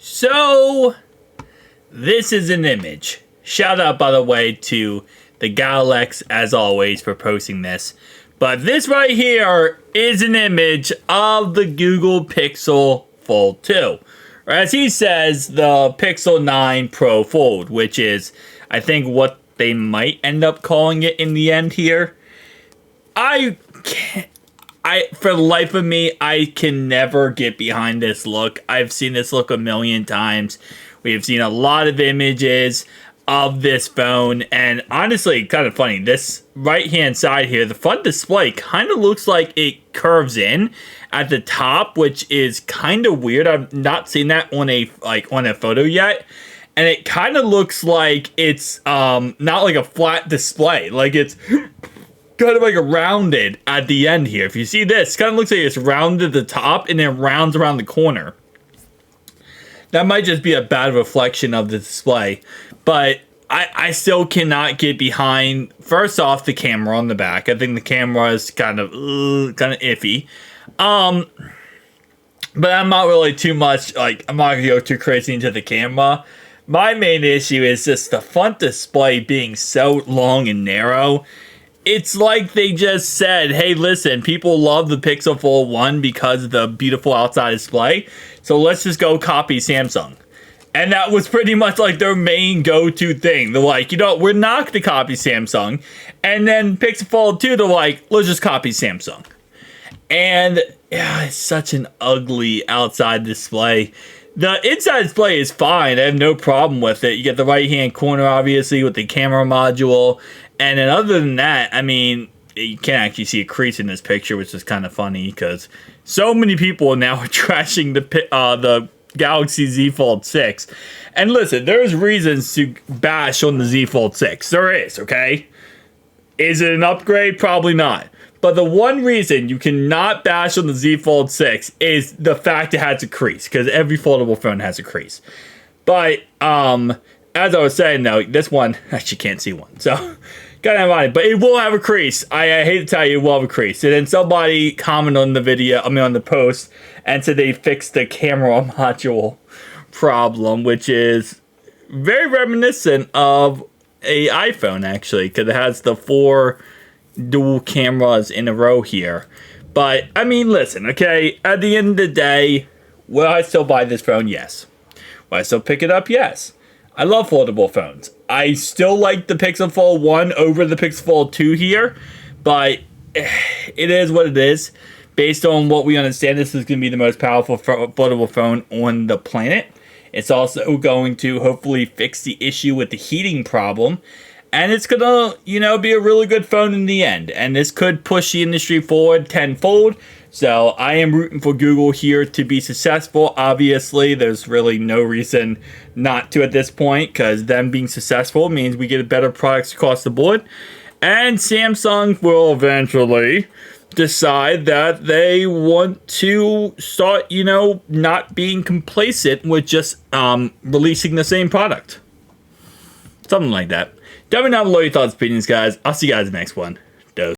So, this is an image. Shout out, by the way, to the Galax, as always, for posting this. But this right here is an image of the Google Pixel Fold 2. Or as he says, the Pixel 9 Pro Fold, which is, I think, what they might end up calling it in the end here. For the life of me, I can never get behind this look. I've seen this look a million times. We have seen a lot of images of this phone, and honestly, kind of funny. This right-hand side here, the front display kind of looks like it curves in at the top, which is kind of weird. I've not seen that on a photo yet, and it kind of looks like it's not like a flat display, like it's kind of like a rounded at the end here. If you see this, it kind of looks like it's rounded at the top and then rounds around the corner. That might just be a bad reflection of the display, but I still cannot get behind, first off, the camera on the back. I think the camera is kind of iffy. But I'm not really too much, I'm not going to go too crazy into the camera. My main issue is just the front display being so long and narrow. It's like they just said, hey, listen, people love the Pixel Fold 1 because of the beautiful outside display, so let's just go copy Samsung. And that was pretty much like their main go-to thing. They're like, we're not going to copy Samsung. And then Pixel Fold 2, they're like, let's just copy Samsung. And yeah, it's such an ugly outside display. The inside display is fine. I have no problem with it. You get the right-hand corner, obviously, with the camera module. And then other than that, I mean, you can't actually see a crease in this picture, which is kind of funny because so many people now are trashing the Galaxy Z Fold 6. And listen, there's reasons to bash on the Z Fold 6. There is, okay? Is it an upgrade? Probably not. But the one reason you cannot bash on the Z Fold 6 is the fact it has a crease, because every foldable phone has a crease. But, as I was saying, though, this one, actually can't see one, so gotta have on it. But it will have a crease. I hate to tell you, it will have a crease. And then somebody commented on the video, on the post, and said they fixed the camera module problem, which is very reminiscent of a iPhone, actually, because it has the 4 dual cameras in a row here. But, I mean, listen, okay, at the end of the day, will I still buy this phone? Yes. Will I still pick it up? Yes. I love foldable phones. I still like the Pixel Fold 1 over the Pixel Fold 2 here, but it is what it is. Based on what we understand, this is going to be the most powerful foldable phone on the planet. It's also going to hopefully fix the issue with the heating problem, and it's going to, be a really good phone in the end. And this could push the industry forward tenfold. So I am rooting for Google here to be successful. Obviously, there's really no reason not to at this point, because them being successful means we get better products across the board. And Samsung will eventually decide that they want to start, not being complacent with just releasing the same product. Something like that. Let me know below your thoughts and opinions, guys. I'll see you guys in the next one.